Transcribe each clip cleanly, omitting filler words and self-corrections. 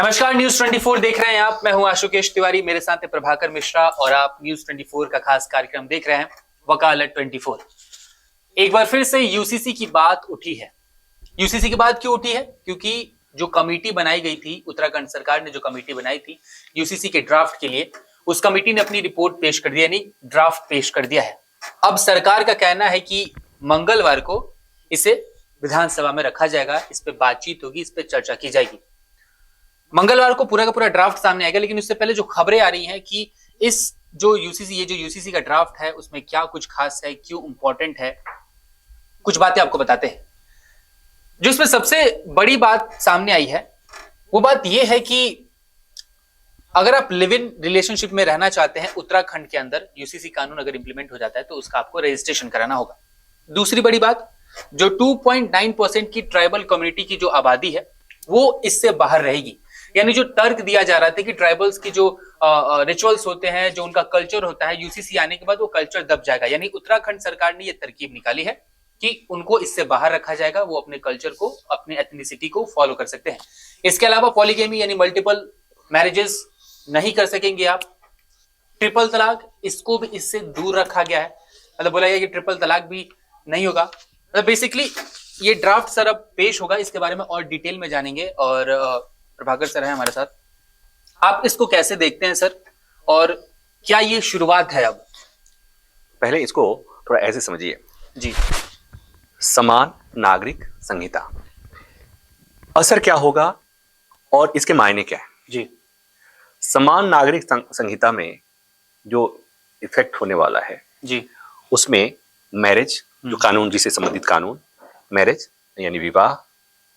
नमस्कार, न्यूज 24 देख रहे हैं आप। मैं हूं आशुकेश तिवारी, मेरे साथ है प्रभाकर मिश्रा और आप न्यूज 24 का खास कार्यक्रम देख रहे हैं वकालत 24। एक बार फिर से यूसीसी की बात उठी है। यूसीसी की बात क्यों उठी है? क्योंकि जो कमेटी बनाई गई थी, उत्तराखंड सरकार ने जो कमेटी बनाई थी यूसीसी के ड्राफ्ट के लिए, उस कमेटी ने अपनी रिपोर्ट पेश कर दिया, यानी ड्राफ्ट पेश कर दिया है। अब सरकार का कहना है कि मंगलवार को इसे विधानसभा में रखा जाएगा, इस पर बातचीत होगी, इस पर चर्चा की जाएगी। मंगलवार को पूरा का पूरा ड्राफ्ट सामने आएगा, लेकिन उससे पहले जो खबरें आ रही हैं कि इस जो यूसीसी का ड्राफ्ट है उसमें क्या कुछ खास है, क्यों इंपॉर्टेंट है, कुछ बातें आपको बताते हैं। जो इसमें सबसे बड़ी बात सामने आई है वो बात यह है कि अगर आप लिव इन रिलेशनशिप में रहना चाहते हैं उत्तराखंड के अंदर, यूसीसी कानून अगर इंप्लीमेंट हो जाता है तो उसका आपको रजिस्ट्रेशन कराना होगा। दूसरी बड़ी बात, जो 2.9% की ट्राइबल कम्युनिटी की जो आबादी है वो इससे बाहर रहेगी। यानी जो तर्क दिया जा रहा था कि ट्राइबल्स की जो रिचुअल्स होते हैं, जो उनका कल्चर होता है, यूसीसी आने के बाद वो कल्चर दब जाएगा। यानी उत्तराखंड सरकार ने ये तरकीब निकाली है कि उनको इससे बाहर रखा जाएगा, वो अपने कल्चर को, अपने एथनिसिटी को फॉलो कर सकते हैं। इसके अलावा पॉलीगेमी यानी मल्टीपल मैरिजेस नहीं कर सकेंगे आप। ट्रिपल तलाक, इसको भी इससे दूर रखा गया है, मतलब बोला गया कि ट्रिपल तलाक भी नहीं होगा। मतलब बेसिकली ये ड्राफ्ट सर अब पेश होगा, इसके बारे में और डिटेल में जानेंगे। और प्रभाकर सर है हमारे साथ, आप इसको कैसे देखते हैं सर, और क्या ये शुरुआत है? अब पहले इसको थोड़ा ऐसे समझिए जी। समान नागरिक संहिता, असर क्या होगा और इसके मायने क्या है जी। समान नागरिक संहिता में जो इफेक्ट होने वाला है जी, उसमें मैरिज, जो कानून जिसे संबंधित कानून, मैरिज यानी विवाह,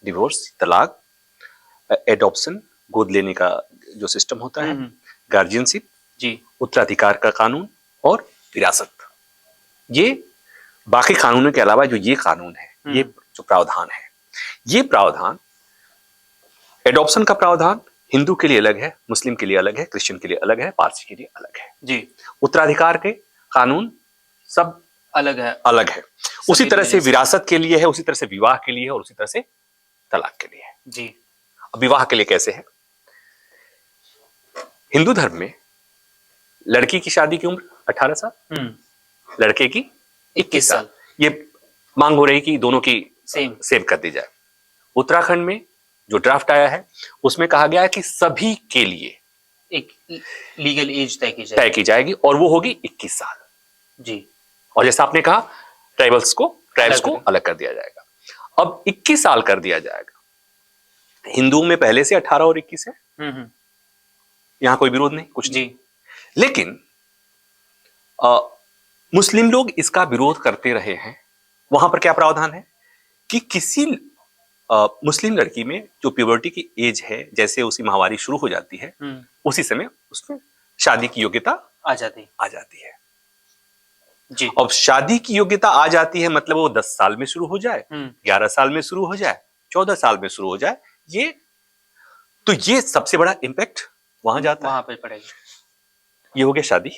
डिवोर्स, तलाक, एडॉप्शन, गोद लेने का जो सिस्टम होता है, गार्जियनशिप जी, उत्तराधिकार का कानून और विरासत, ये बाकी कानूनों के अलावा जो ये कानून है, ये जो प्रावधान है, ये प्रावधान, एडॉप्शन का प्रावधान हिंदू के लिए अलग है, मुस्लिम के लिए अलग है, क्रिश्चियन के लिए अलग है, पारसी के लिए अलग है जी। उत्तराधिकार के कानून सब अलग है, अलग है। उसी तरह से विरासत के लिए है, उसी तरह से विवाह के लिए है और उसी तरह से तलाक के लिए है। जी। अब विवाह के लिए कैसे है? हिंदू धर्म में लड़की की शादी की उम्र 18 साल, लड़के की 21 साल। ये मांग हो रही कि दोनों की सेम कर दी जाए। उत्तराखंड में जो ड्राफ्ट आया है उसमें कहा गया है कि सभी के लिए एक लीगल एज तय की जाएगी और वो होगी 21 साल जी। और जैसा आपने कहा ट्राइब्स को अलग कर दिया जाएगा। अब 21 साल कर दिया जाएगा। हिंदुओं में पहले से 18 और 21 है, यहां कोई विरोध नहीं, कुछ नहीं। लेकिन मुस्लिम लोग इसका विरोध करते रहे हैं। वहां पर क्या प्रावधान है कि किसी मुस्लिम लड़की में जो प्यूबर्टी की एज है, जैसे उसी माहवारी शुरू हो जाती है, उसी समय उसमें शादी की योग्यता आ जाती है जी। अब शादी की योग्यता आ जाती है मतलब वो 10 साल में शुरू हो जाए, 11 साल में शुरू हो जाए, 14 साल में शुरू हो जाए, ये सबसे बड़ा इंपैक्ट वहां जाता है, वहां पे पड़ेगा। ये हो गया शादी।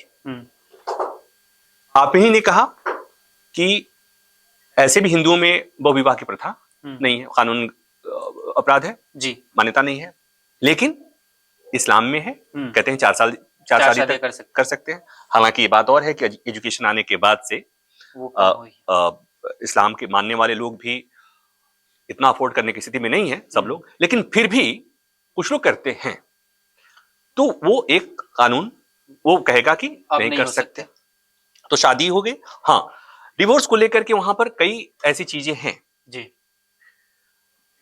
आप ही ने कहा कि ऐसे भी हिंदुओं में बहु विवाह की प्रथा नहीं है, कानून अपराध है जी, मान्यता नहीं है। लेकिन इस्लाम में है, कहते हैं 4 साल तक कर सकते हैं। हालांकि ये बात और है कि एजुकेशन आने के बाद से इस्लाम के मानने वाले लोग भी इतना अफोर्ड करने की स्थिति में नहीं है सब लोग, लेकिन फिर भी कुछ लोग करते हैं। तो वो एक कानून वो कहेगा कि नहीं कर सकते। तो शादी हो गई। हाँ, डिवोर्स को लेकर के वहां पर कई ऐसी चीजें हैं जी।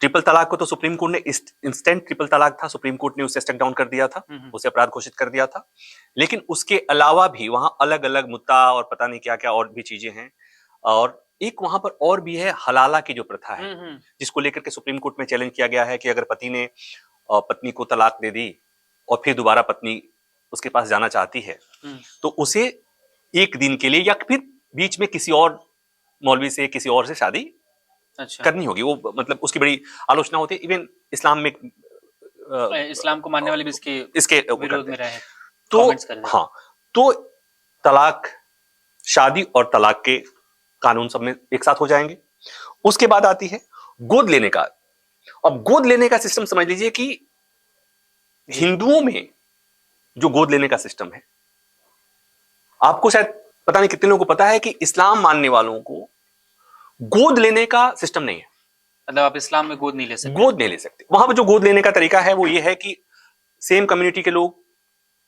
ट्रिपल तलाक को तो सुप्रीम कोर्ट ने, इंस्टेंट ट्रिपल तलाक था, सुप्रीम कोर्ट ने उसे स्टेक डाउन कर दिया था, उसे अपराध घोषित कर दिया था। लेकिन उसके अलावा भी वहां अलग अलग मुद्दा और पता नहीं क्या क्या और भी चीजें हैं। और एक वहां पर और भी है हलाला की जो प्रथा है, जिसको लेकर के सुप्रीम कोर्ट में चैलेंज किया गया है कि अगर पति ने पत्नी को तलाक दे दी और फिर दोबारा पत्नी उसके पास जाना चाहती है तो उसे एक दिन के लिए या फिर बीच में किसी और मौलवी से, किसी और से शादी करनी होगी। वो मतलब उसकी बड़ी आलोचना होती है। इवन इस्लाम में इस्लाम को मानने वाले भी इसके विरोध में रहे। तो हाँ, तो तलाक, शादी और तलाक के कानून सब में एक साथ हो जाएंगे। उसके बाद आती है गोद लेने का। अब गोद लेने का सिस्टम समझ लीजिए कि हिंदुओं में जो गोद लेने का सिस्टम है, आपको शायद पता नहीं कितने लोगों को पता है कि इस्लाम मानने वालों को गोद लेने का सिस्टम नहीं है। मतलब आप इस्लाम में गोद नहीं ले सकते? गोद नहीं ले सकते। वहां पर जो गोद लेने का तरीका है वो ये है कि सेम कम्युनिटी के लोग,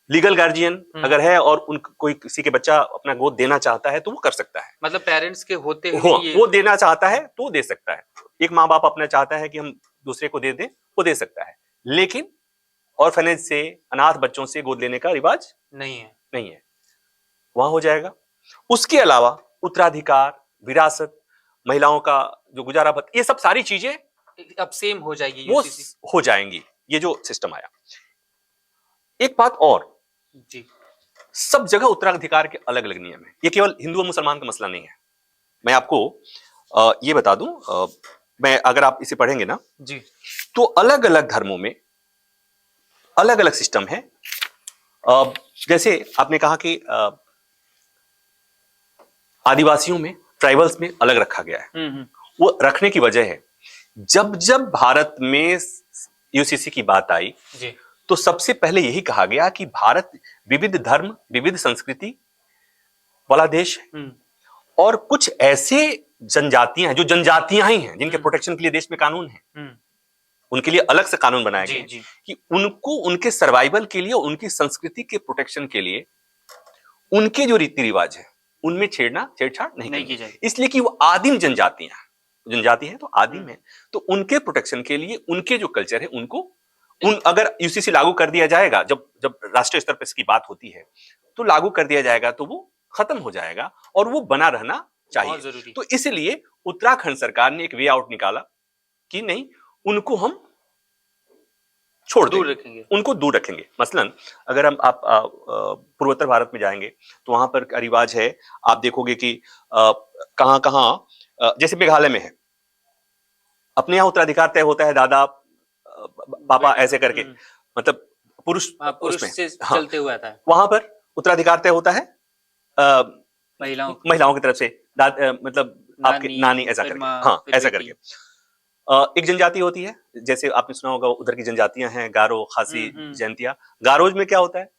लीगल गार्जियन अगर है और उन कोई किसी के बच्चा अपना गोद देना चाहता है तो वो कर सकता है। मतलब पेरेंट्स के होते हुए ये वो देना चाहता है तो दे सकता है। एक माँ बाप अपना चाहता है कि हम दूसरे को दे दें, वो दे सकता है। लेकिन ऑर्फनेज से, अनाथ बच्चों से गोद लेने का रिवाज नहीं है। नहीं है, वहां हो जाएगा। उसके अलावा उत्तराधिकार, विरासत, महिलाओं का जो गुजारा भत्ता, ये सब सारी चीजें अब सेम हो जाएगी, वो यूसीसी हो जाएंगी, ये जो सिस्टम आया। एक बात और, जी, सब जगह उत्तराधिकार के अलग अलग नियम है। ये केवल हिंदू और मुसलमान का मसला नहीं है। मैं आपको ये बता दूं, मैं अगर आप इसे पढ़ेंगे ना जी, तो अलग अलग धर्मों में अलग अलग सिस्टम है। जैसे आपने कहा कि आदिवासियों में, ट्राइबल्स में अलग रखा गया है। वो रखने की वजह है, जब जब भारत में यूसीसी की बात आई जी, तो सबसे पहले यही कहा गया कि भारत विविध धर्म, विविध संस्कृति वाला देश है और कुछ ऐसे जनजातियां हैं जो जनजातियां ही हैं जिनके प्रोटेक्शन के लिए देश में कानून है। उनके लिए अलग से कानून बनाए गए कि उनको उनके सर्वाइवल के लिए, उनकी संस्कृति के प्रोटेक्शन के लिए उनके जो रीति रिवाज है उनमें छेड़छाड़ नहीं की जाए। इसलिए कि वो आदिम जनजाति है तो आदिम है, तो उनके प्रोटेक्शन के लिए उनके जो कल्चर है उनको अगर यूसीसी लागू कर दिया जाएगा, जब राष्ट्रीय स्तर पर इसकी बात होती है तो लागू कर दिया जाएगा तो वो खत्म हो जाएगा और वो बना रहना चाहिए। तो इसलिए उत्तराखंड सरकार ने एक वे आउट निकाला कि नहीं, उनको हम छोड़ दूर रखेंगे, उनको दूर रखेंगे। मसलन अगर आप पूर्वोत्तर भारत में जाएंगे तो वहां पर रिवाज है, आप देखोगे कि कहां कहां, जैसे मेघालय में है, अपने यहाँ उत्तराधिकार तय होता है दादा पापा ऐसे करके, मतलब पुरुष से चलते हुए आता है। वहां पर उत्तराधिकार तय होता है महिलाओं की तरफ से, मतलब आपके नानी ऐसा करके, हाँ ऐसा करके। एक जनजाति होती है, जैसे आपने सुना होगा उधर की जनजातियां हैं गारो, खासी, जैंतिया। गारोज में क्या होता है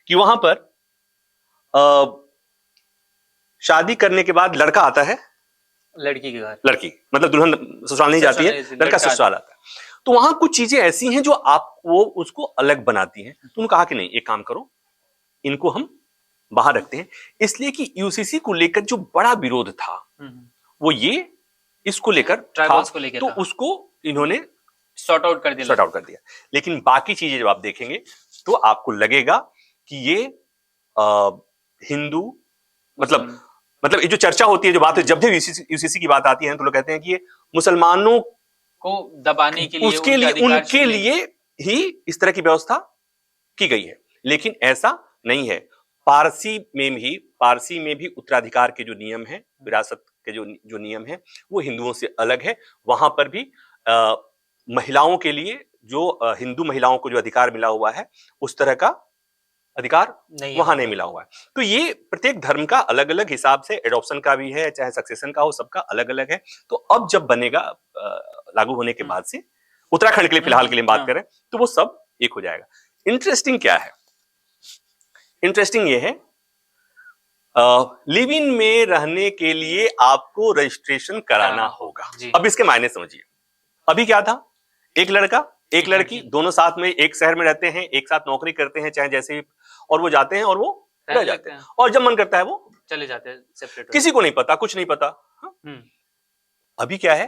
कि वहां पर शादी करने के बाद लड़का आता है लड़की के घर, लड़की मतलब दुल्हन ससुराल नहीं जाती है, लड़का ससुराल आता है। तो वहां कुछ चीजें ऐसी हैं जो आपको उसको अलग बनाती हैं। तो उन्होंने कहा कि नहीं, एक काम करो, इनको हम बाहर रखते हैं। इसलिए कि यूसीसी को लेकर जो बड़ा विरोध था वो ये इसको लेकर था, तो उसको इन्होंने सॉर्ट आउट कर दिया। लेकिन बाकी चीजें जब आप देखेंगे तो आपको लगेगा कि ये हिंदू, मतलब ये जो चर्चा होती है, जो बात है, जब भी यूसीसी की बात आती है तो लोग कहते हैं कि ये मुसलमानों को दबाने के लिए, उनके लिए ही इस तरह की व्यवस्था की गई है। लेकिन ऐसा नहीं है। पारसी में भी उत्तराधिकार के जो नियम है, विरासत के जो नियम है, वो हिंदुओं से अलग है। वहां पर भी महिलाओं के लिए जो हिंदू महिलाओं को जो अधिकार मिला हुआ है उस तरह का अधिकार वहां नहीं मिला हुआ है। तो ये प्रत्येक धर्म का अलग अलग हिसाब से, एडॉप्शन का भी है चाहे सक्सेशन का हो, सबका अलग अलग है। तो अब जब बनेगा लागू होने के बाद से, उत्तराखंड के लिए फिलहाल के लिए बात करें तो वो सब एक हो जाएगा। इंटरेस्टिंग क्या है? इंटरेस्टिंग ये है, लिव इन में रहने के लिए आपको रजिस्ट्रेशन कराना होगा। अब इसके मायने समझिए। अभी क्या था, एक लड़का एक लड़की दोनों साथ में एक शहर में रहते हैं, एक साथ नौकरी करते हैं चाहे जैसे भी, और वो जाते हैं और वो रह जाते हैं, और जब मन करता है वो चले जाते हैं सेपरेट, किसी को नहीं पता, कुछ नहीं पता। अभी क्या है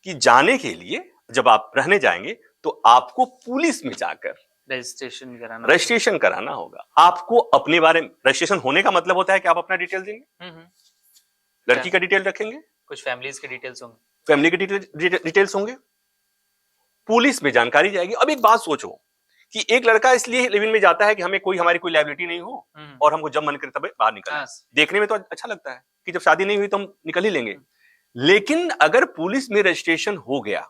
कि जाने के लिए जब आप रहने जाएंगे तो आपको पुलिस में जाकर रजिस्ट्रेशन कराना होगा। आपको अपने बारे में, रजिस्ट्रेशन होने का मतलब होता है कि आप अपना डिटेल देंगे, लड़की का डिटेल रखेंगे, कुछ फैमिलीज के डिटेल्स होंगे, फैमिली के डिटेल्स होंगे, पुलिस में जानकारी जाएगी। अब एक बात सोचो कि एक लड़का इसलिए लिव इन में जाता है कि हमें हमारी कोई लायबिलिटी नहीं हो और हमको जब मन करे तब बाहर निकले। देखने में तो अच्छा लगता है कि जब शादी नहीं हुई तो हम निकल ही लेंगे, लेकिन अगर पुलिस में रजिस्ट्रेशन हो गया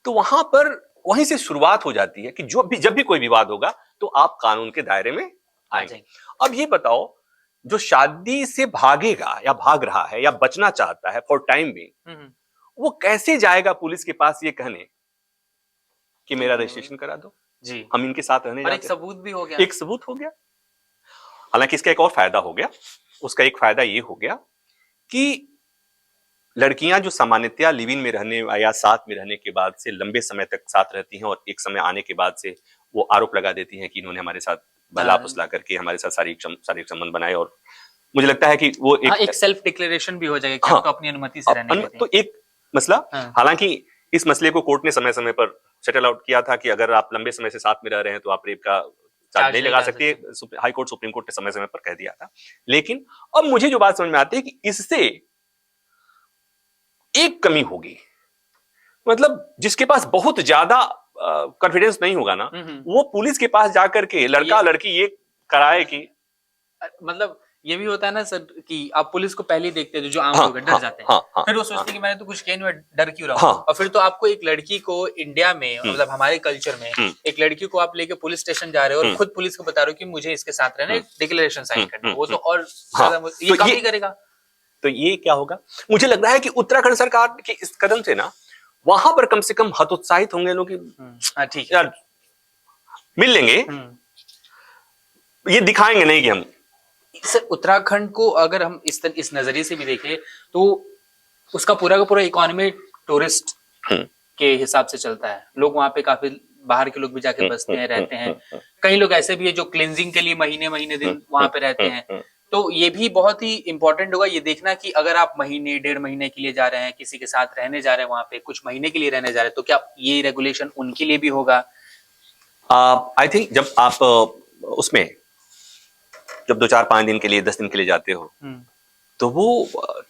तो वहां पर वहीं से शुरुआत हो जाती है कि जब भी कोई विवाद होगा तो आप कानून के दायरे में आएंगे। अब ये बताओ, जो शादी से भागेगा या भाग रहा है या बचना चाहता है फॉर टाइम में, वो कैसे जाएगा पुलिस के पास ये कहने कि मेरा रजिस्ट्रेशन करा दो? जी, हम इनके साथ रहने और एक जाते, सबूत भी हो गया। एक सबूत हो गया। हालांकि इसका एक और फायदा हो गया, उसका एक फायदा ये हो गया कि लड़कियां जो सामान्यतया लिव इन में रहने या साथ में रहने के बाद से लंबे समय तक साथ रहती हैं और एक समय आने के बाद से वो आरोप लगा देती हैं कि इन्होंने हमारे साथ बला फुसला करके हमारे साथ शारीरिक संबंध बनाए, और मुझे लगता है कि वो एक सेल्फ डिक्लेरेशन भी हो जाएगा कि हाँ, हम तो अपनी अनुमति से रहने गए थे। तो एक मसला, हाँ। हालांकि इस मसले को कोर्ट ने समय समय पर सेटल आउट किया था कि अगर आप लंबे समय से साथ में रह रहे हैं तो आप रेप का चार्ज नहीं लगा सकते। हाई कोर्ट, सुप्रीम कोर्ट ने समय समय पर कह दिया था। लेकिन अब मुझे जो बात समझ में आती है कि इससे एक कमी होगी, मतलब जिसके पास बहुत ज्यादा कॉन्फिडेंस नहीं होगा ना, वो पुलिस के पास जाकर के लड़का लड़की ये कराए कि मतलब ये भी होता है ना सर कि आप पुलिस को पहले ही देखते हैं, जो आम लोग डर जाते हैं, फिर वो सोचते हैं कि मैंने तो कुछ किया नहीं, मैं डर क्यों रहा हूं। और फिर तो आपको एक लड़की को इंडिया में, मतलब हमारे कल्चर में, एक लड़की को आप लेके पुलिस स्टेशन जा रहे हो और खुद पुलिस को बता रहे हो कि मुझे इसके साथ रहना, डिक्लेरेशन साइन करना, वो तो और ये काम ही करेगा। तो ये क्या होगा, मुझे लग रहा है कि उत्तराखंड सरकार के इस कदम से ना वहां पर कम से कम हतोत्साहित होंगे लोग कि ठीक है यार मिल लेंगे, ये दिखाएंगे नहीं कि हम। सर उत्तराखंड को अगर हम इस नजरिए से भी देखें तो उसका पूरा का पूरा इकोनॉमी टूरिस्ट के हिसाब से चलता है। लोग वहां पे काफी बाहर के लोग भी जाके बसते हैं, रहते हैं। कई लोग ऐसे भी है जो क्लींजिंग के लिए महीने महीने दिन वहां पे रहते हैं। तो ये भी बहुत ही इंपॉर्टेंट होगा ये देखना कि अगर आप महीने 1.5 महीने के लिए जा रहे हैं, किसी के साथ रहने जा रहे हैं, वहां पे कुछ महीने के लिए रहने जा रहे हैं, तो क्या ये रेगुलेशन उनके लिए भी होगा? आई थिंक जब आप उसमें जब 2-4-5 दिन के लिए 10 दिन के लिए जाते हो तो वो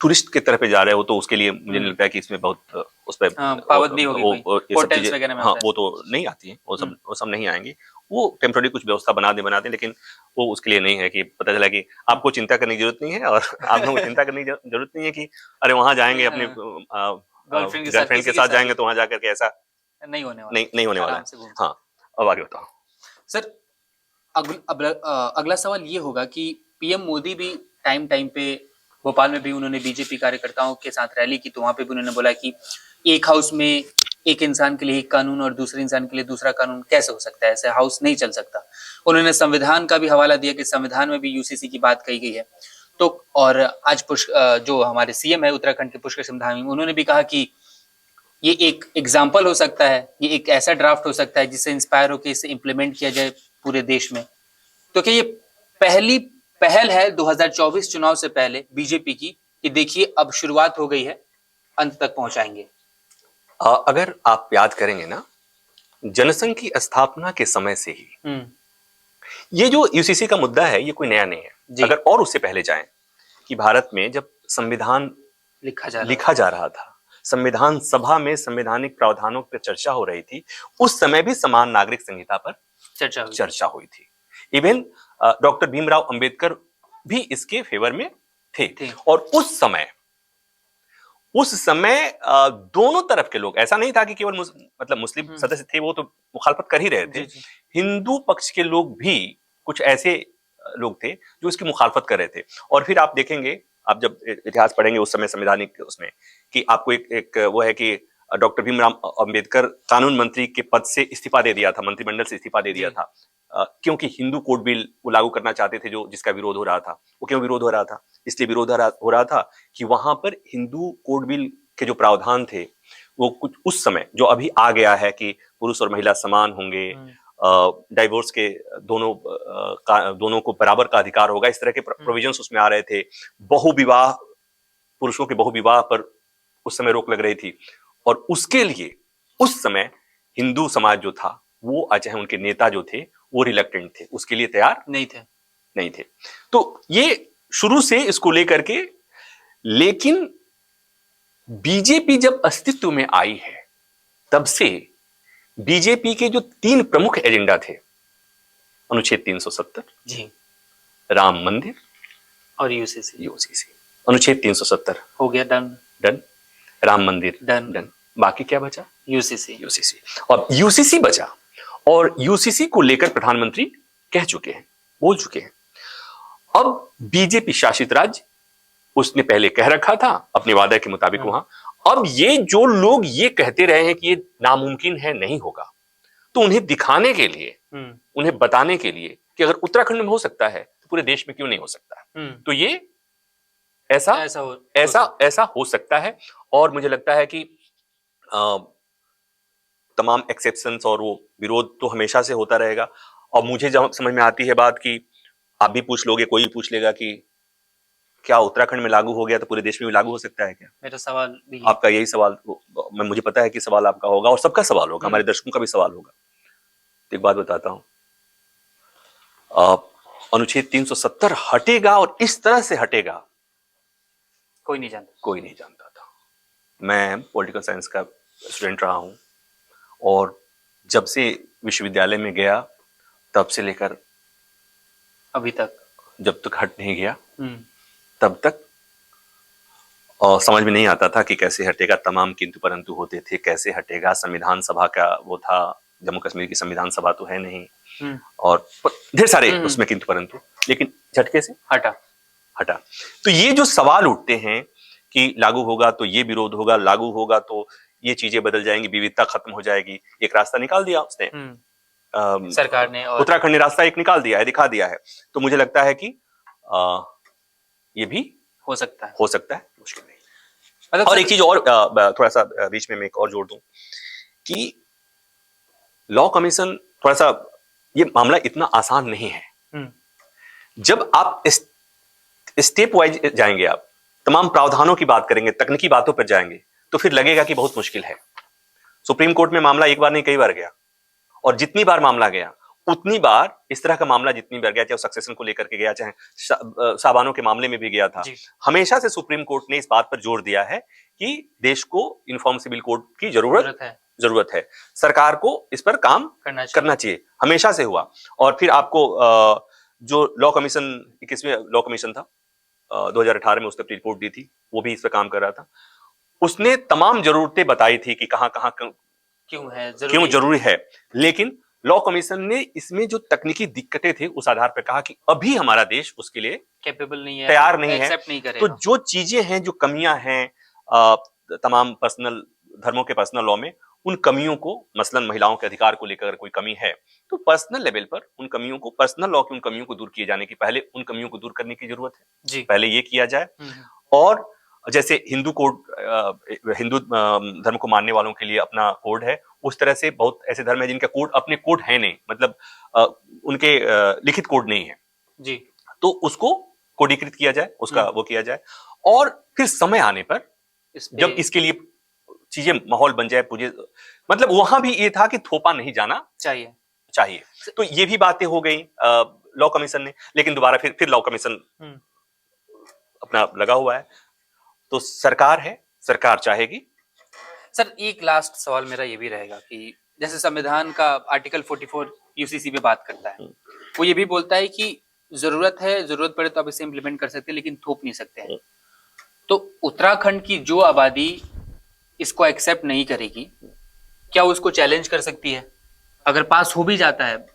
टूरिस्ट की तरफ जा रहे हो, तो उसके लिए मुझे नहीं लगता है कि इसमें बहुत उस पर पाबंदी होगी, होटल्स वगैरह में वो तो नहीं आती है, वो सब नहीं आएंगी। वो टेम्पररी कुछ व्यवस्था बना दे, लेकिन वो उसके लिए नहीं है कि पता चला कि आपको चिंता करने की जरूरत नहीं है और आप लोगों को चिंता करने की जरूरत नहीं है कि अरे वहां जाएंगे अपने गर्लफ्रेंड के साथ जाएंगे तो वहां जाकर के ऐसा नहीं होने वाला। हाँ, अब आगे बताओ सर। अगला सवाल ये होगा कि पीएम मोदी भी टाइम पे भोपाल में भी उन्होंने बीजेपी कार्यकर्ताओं के साथ रैली की, तो वहां पे भी उन्होंने बोला कि एक हाउस में एक इंसान के लिए एक कानून और दूसरे इंसान के लिए दूसरा कानून कैसे हो सकता है, ऐसे हाउस नहीं चल सकता। उन्होंने संविधान का भी हवाला दिया कि संविधान में भी यूसीसी की बात कही गई है। तो और आज जो हमारे सीएम है उत्तराखंड के पुष्कर सिंह धामी, उन्होंने भी कहा कि ये एक एग्जाम्पल हो सकता है, ये एक ऐसा ड्राफ्ट हो सकता है जिससे इंस्पायर होकर इसे इम्प्लीमेंट किया जाए पूरे देश में। तो क्या ये पहली पहल है 2024 चुनाव से पहले बीजेपी की कि देखिए अब शुरुआत हो गई है, अंत तक पहुंचाएंगे? अगर आप याद करेंगे ना, जनसंघ की स्थापना के समय से ही ये जो यूसीसी का मुद्दा है ये कोई नया नहीं है। अगर और उससे पहले जाएं कि भारत में जब संविधान लिखा जा रहा था, संविधान सभा में संवैधानिक प्रावधानों पर चर्चा हो रही थी, उस समय भी समान नागरिक संहिता पर चर्चा हुई थी। इवन डॉक्टर भीमराव अंबेडकर भी इसके फेवर में थे। और उस समय दोनों तरफ के लोग, ऐसा नहीं था कि केवल मतलब मुस्लिम सदस्य थे, वो तो मुखालफत कर ही रहे थे। हिंदू पक्ष के लोग भी कुछ ऐसे लोग थे जो इसकी मुखालफत कर रहे थे। और फिर आप देखेंगे, आप जब इतिहास पढ़ेंगे उस समय संवैधानिक उसमें, कि आपको एक वो है कि डॉक्टर भीमराव अंबेडकर कानून मंत्री के पद से इस्तीफा दे दिया था, मंत्रिमंडल से इस्तीफा दे दिया था, क्योंकि हिंदू कोड बिल वो लागू करना चाहते थे जिसका विरोध हो रहा था। वो क्यों विरोध हो रहा था? इसलिए विरोध हो रहा था कि वहां पर हिंदू कोड बिल के जो प्रावधान थे वो कुछ उस समय जो अभी आ गया है कि पुरुष और महिला समान होंगे, डाइवोर्स के दोनों को बराबर का अधिकार होगा, इस तरह के प्रोविजंस उसमें आ रहे थे। बहुविवाह, पुरुषों के बहुविवाह पर उस समय रोक लग रही थी, और उसके लिए उस समय हिंदू समाज जो था वो, चाहे उनके नेता जो थे वो रिलक्टेंट थे, उसके लिए तैयार नहीं थे। तो ये शुरू से इसको लेकर के, लेकिन बीजेपी जब अस्तित्व में आई है तब से बीजेपी के जो 3 प्रमुख एजेंडा थे, अनुच्छेद 370 जी, राम मंदिर और यूसीसी। अनुच्छेद 370 हो गया, डन। राम मंदिर डन। बाकी क्या बचा? यूसीसी। और यूसीसी बचा, और यूसीसी को लेकर प्रधानमंत्री कह चुके हैं, बोल चुके हैं। अब बीजेपी शासित राज्य, उसने पहले कह रखा था अपने वादे के मुताबिक वहां, अब ये जो लोग ये कहते रहे हैं कि ये नामुमकिन है, नहीं होगा, तो उन्हें दिखाने के लिए, उन्हें बताने के लिए कि अगर उत्तराखंड में हो सकता है तो पूरे देश में क्यों नहीं हो सकता। तो ये ऐसा हो सकता है। और मुझे लगता है कि तमाम एक्सेप्शंस और वो विरोध तो हमेशा से होता रहेगा। और मुझे जब समझ में आती है बात कि आप भी पूछ लोगे, कोई पूछ लेगा कि क्या उत्तराखंड में लागू हो गया तो पूरे देश में भी लागू हो सकता है क्या? मेरा सवाल भी आपका यही सवाल, मुझे पता है कि सवाल आपका होगा और सबका सवाल होगा, हमारे दर्शकों का भी सवाल होगा। तो एक बात बताता हूं, अनुच्छेद 370 हटेगा और इस तरह से हटेगा, कोई नहीं जानता था। मैं पॉलिटिकल साइंस का स्टूडेंट रहा हूं और जब से विश्वविद्यालय में गया तब से लेकर अभी तक, जब तक हट नहीं गया तब तक समझ में नहीं आता था कि कैसे हटेगा। तमाम किंतु परंतु होते थे, कैसे हटेगा। संविधान सभा का वो था, जम्मू कश्मीर की संविधान सभा तो है नहीं, और ढेर सारे उसमें किंतु परंतु, लेकिन झटके से हटा। तो ये जो सवाल उठते हैं कि लागू होगा तो ये विरोध होगा, लागू होगा तो ये चीजें बदल जाएंगी, विविधता खत्म हो जाएगी, एक रास्ता निकाल दिया उसने, सरकार ने, और उत्तराखंड ने रास्ता एक निकाल दिया है, दिखा दिया है। तो मुझे लगता है कि ये भी हो सकता है, मुश्किल नहीं। मतलब और एक चीज और थोड़ा सा बीच में मैं एक और जोड़ दूं कि लॉ कमीशन, थोड़ा सा ये मामला इतना आसान नहीं है। जब आप स्टेप वाइज जाएंगे, आप तमाम प्रावधानों की बात करेंगे, तकनीकी बातों पर जाएंगे, तो फिर लगेगा कि बहुत मुश्किल है। सुप्रीम कोर्ट में मामला एक बार नहीं कई बार गया, और जितनी बार मामला गया उतनी बार इस तरह का मामला जितनी बार गया, चाहे सक्सेशन को लेकर के गया, चाहे साबानों के मामले में भी गया था, हमेशा से सुप्रीम कोर्ट ने इस बात पर जोर दिया है कि देश को यूनिफॉर्म सिविल कोड की जरूरत है, सरकार को इस पर काम करना चाहिए, हमेशा से हुआ। और फिर आपको जो लॉ कमीशन, 21वें लॉ कमीशन था 2018 में, उसने अपनी रिपोर्ट दी थी, वो भी इस पर काम कर रहा था। उसने तमाम जरूरतें बताई थी कि कहां कहां क्यों जरूरी है, लेकिन लॉ कमीशन ने इसमें जो तकनीकी दिक्कतें थे उस आधार पर कहा कि अभी हमारा देश उसके लिए कैपेबल नहीं है, तैयार नहीं है, नहीं तो जो चीजें हैं, जो कमियां हैं तमाम पर्सनल धर्मों के पर्सनल लॉ में, उन कमियों को, मसलन महिलाओं के अधिकार को लेकर कोई कमी है तो पर्सनल लेवल पर उन कमियों को, पर्सनल लॉ की उन कमियों को दूर किए जाने की, पहले उन कमियों को दूर करने की जरूरत है, पहले ये किया जाए। और जैसे हिंदू कोड, हिंदू धर्म को मानने वालों के लिए अपना कोड है, उस तरह से बहुत ऐसे धर्म है जिनका कोड, अपने कोड है नहीं, मतलब उनके लिखित कोड नहीं है जी, तो उसको कोडीकृत किया जाए, उसका वो किया जाए। और फिर समय आने पर जब इसके लिए चीजें माहौल बन जाए, मतलब वहां भी ये था कि थोपा नहीं जाना चाहिए। तो ये भी बातें हो गई लॉ कमीशन ने, लेकिन दोबारा फिर लॉ कमीशन अपना लगा हुआ है, तो सरकार है, सरकार चाहेगी। सर, एक लास्ट सवाल मेरा ये भी रहेगा कि जैसे संविधान का आर्टिकल 44 यूसीसी पे बात करता है, वो ये भी बोलता है कि जरूरत पड़े तो आप इसे इम्प्लीमेंट कर सकते हैं, लेकिन थोप नहीं सकते हैं। तो उत्तराखंड की जो आबादी इसको एक्सेप्ट नहीं करेगी, क्या वो इसको चैलेंज कर सकती है? अगर पास हो भी जाता है,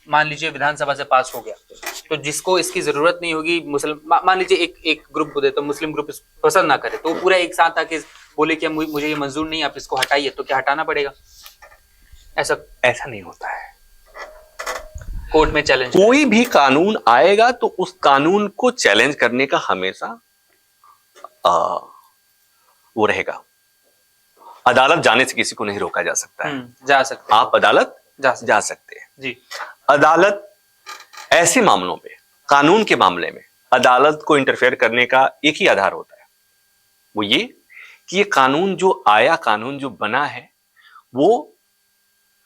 मान लीजिए विधानसभा से पास हो गया, तो जिसको इसकी जरूरत नहीं होगी, मान लीजिए एक ग्रुप को दे, तो मुस्लिम ग्रुप पसंद ना करे, तो पूरा एक साथ आके बोले कि मुझे ये मंजूर नहीं, आप इसको हटाइए, तो क्या हटाना पड़ेगा? ऐसा नहीं होता है। कोर्ट में चैलेंज, कोई भी कानून आएगा तो उस कानून को चैलेंज करने का हमेशा वो रहेगा। अदालत जाने से किसी को नहीं रोका जा सकता है। जा सकते आप अदालत जा सकते हैं जी। अदालत ऐसे मामलों पे, कानून के मामले में अदालत को इंटरफेयर करने का एक ही आधार होता है, वो ये कि ये कानून जो आया, कानून जो बना है, वो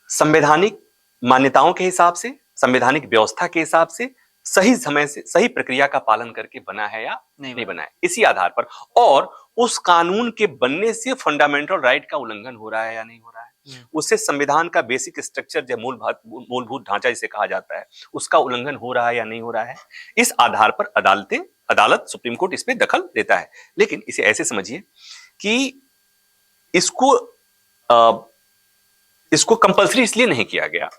संवैधानिक मान्यताओं के हिसाब से, संवैधानिक व्यवस्था के हिसाब से, सही समय से, सही प्रक्रिया का पालन करके बना है या नहीं बना है, इसी आधार पर। और उस कानून के बनने से फंडामेंटल राइट का उल्लंघन हो रहा है या नहीं हो रहा है, उससे संविधान का बेसिक स्ट्रक्चर, जो मूलभूत ढांचा जिसे कहा जाता है, उसका उल्लंघन हो रहा है या नहीं हो रहा है, इस आधार पर अदालत, सुप्रीम कोर्ट इसमें दखल देता है। लेकिन इसे ऐसे समझिए कि इसको कंपल्सरी इसलिए नहीं किया गया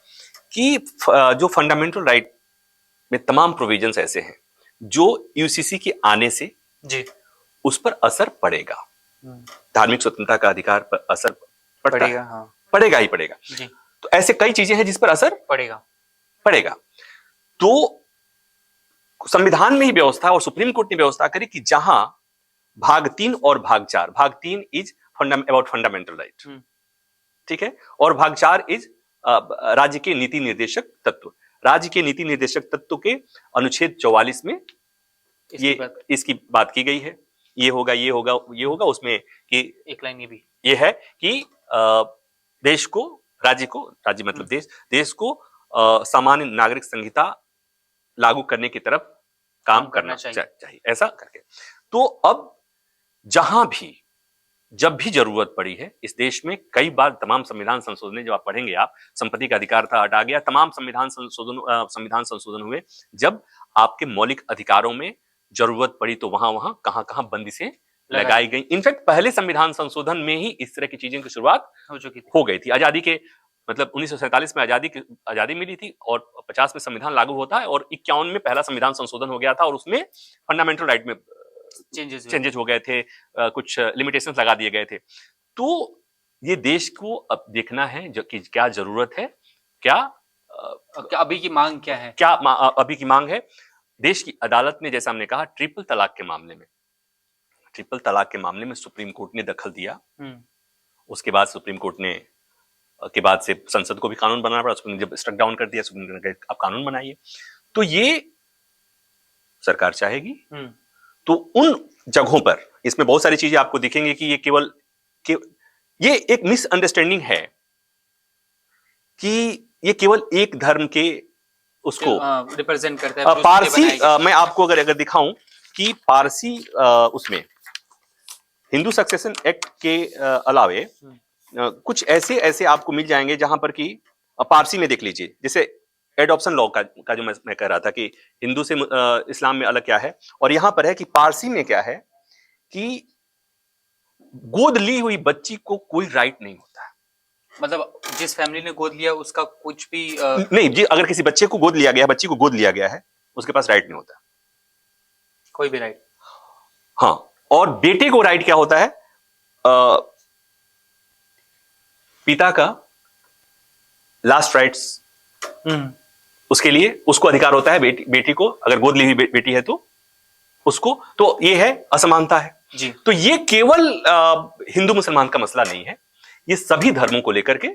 कि जो फंडामेंटल राइट में तमाम प्रोविजंस ऐसे हैं जो यूसीसी के आने से जी उस पर असर पड़ेगा, धार्मिक स्वतंत्रता का अधिकार पर असर पड़ेगा, हाँ। पड़ेगा ही पड़ेगा। तो तो ऐसे कई चीजें हैं जिस पर असर पड़ेगा। तो संविधान में ही व्यवस्था और सुप्रीम कोर्ट ने व्यवस्था करी कि जहां भाग 3 और भाग 4, भाग 3 इज अबाउट फंडामेंटल राइट, ठीक है, और भाग 4 इज राज्य के नीति निर्देशक तत्व। राज्य के नीति निर्देशक तत्व के अनुच्छेद 44 में इसकी बात की गई है, ये होगा ये होगा ये होगा, उसमें कि एक लाइन ये भी ये है कि देश को, राज्य मतलब देश को सामान्य नागरिक संहिता लागू करने की तरफ काम करना चाहिए, ऐसा करके। तो अब जहां भी जब भी जरूरत पड़ी है इस देश में, कई बार तमाम संविधान संशोधन, जब आप पढ़ेंगे आप, संपत्ति का अधिकार था हटा गया, तमाम संविधान संशोधन हुए, जब आपके मौलिक अधिकारों में जरूरत पड़ी तो वहां वहां कहां कहां बंदिशें लगाई गई। इनफैक्ट पहले संविधान संशोधन में ही इस तरह की चीजों की शुरुआत हो गई थी। आजादी के मतलब 1947 में आजादी मिली थी और 50 में संविधान लागू होता है और 51 में पहला संविधान संशोधन हो गया था और उसमें फंडामेंटल राइट में चेंजेस हो गए थे, कुछ लिमिटेशंस लगा दिए गए थे। तो ये देश को अब देखना है कि क्या जरूरत है, क्या अभी की मांग क्या है, अभी की मांग है। देश की अदालत ने, जैसा हमने कहा, ट्रिपल तलाक के मामले में सुप्रीम कोर्ट ने दखल दिया। उसके बाद सुप्रीम कोर्ट ने के बाद से संसद को भी कानून बनाना पड़ा, सुप्रीम जब स्ट्रक डाउन कर दिया, सुप्रीम कोर्ट ने कहा आप कानून बनाइए। तो ये सरकार चाहेगी तो उन जगहों पर, इसमें बहुत सारी चीजें आपको दिखेंगे कि ये एक मिसअंडरस्टैंडिंग है कि ये केवल एक धर्म के उसको रिप्रेजेंट करता है। पारसी, मैं आपको अगर दिखाऊं कि पारसी उसमें हिंदू सक्सेशन एक्ट के अलावे कुछ ऐसे आपको मिल जाएंगे जहां पर कि पारसी में देख लीजिए, जैसे एडॉप्शन लॉ का जो मैं कह रहा था कि हिंदू से इस्लाम में अलग क्या है, और यहां पर है कि पारसी में क्या है कि गोद ली हुई बच्ची को कोई राइट नहीं होता है। मतलब जिस फैमिली ने गोद लिया उसका कुछ भी नहीं जी, अगर किसी बच्चे को गोद लिया गया, बच्ची को गोद लिया गया है, उसके पास राइट नहीं होता, कोई भी राइट। हाँ, और बेटे को राइट क्या होता है, पिता का लास्ट राइट्स, उसके लिए उसको अधिकार होता है, बेटी को अगर गोद ली हुई बेटी है तो उसको, तो ये है असमानता है जी। तो ये केवल हिंदू मुसलमान का मसला नहीं है, ये सभी धर्मों को लेकर के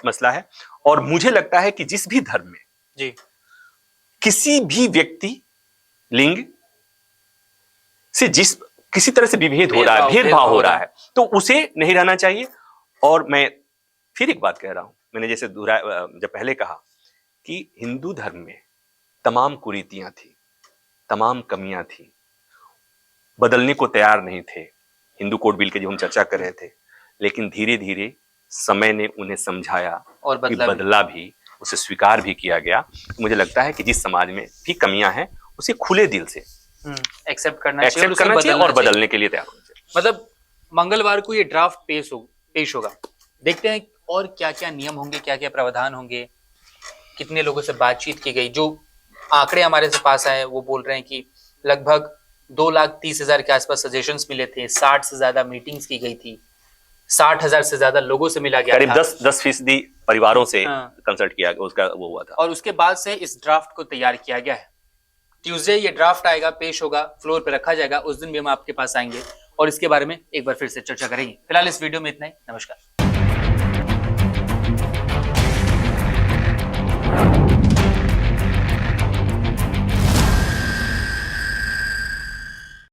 मसला है। और मुझे लगता है कि जिस भी धर्म में जी किसी भी व्यक्ति लिंग से किसी तरह से विभेद हो रहा है, भेदभाव हो रहा है, तो उसे नहीं रहना चाहिए। और मैं फिर एक बात कह रहा हूं, मैंने जैसे जब पहले कहा कि हिंदू धर्म में तमाम कुरीतियां थी, तमाम कमियां थी, बदलने को तैयार नहीं थे। हिंदू कोड बिल के जो हम चर्चा कर रहे थे, लेकिन धीरे धीरे समय ने उन्हें समझाया और बदला भी, उसे स्वीकार भी किया गया। मुझे लगता है कि जिस समाज में भी कमियां हैं उसे खुले दिल से एक्सेप्ट करना चाहिए और बदलने के लिए तैयार होना चाहिए। मतलब मंगलवार को ये ड्राफ्ट पेश होगा, देखते हैं और क्या क्या नियम होंगे, क्या क्या प्रावधान होंगे, कितने लोगों से बातचीत की गई। जो आंकड़े हमारे से पास आए वो बोल रहे हैं कि लगभग 2,30,000 के आसपास सजेशंस मिले थे, 60 से ज्यादा मीटिंग्स की गई थी, 60,000 से ज्यादा लोगों से मिला गया, करीब 10% परिवारों से कंसल्ट किया, उसका वो हुआ था। और उसके बाद से इस ड्राफ्ट को तैयार किया गया है। ट्यूसडे ये ड्राफ्ट आएगा, पेश होगा, फ्लोर पे रखा जाएगा, उस दिन भी हम आपके पास आएंगे और इसके बारे में एक बार फिर से चर्चा करेंगे। फिलहाल इस वीडियो में इतना ही, नमस्कार।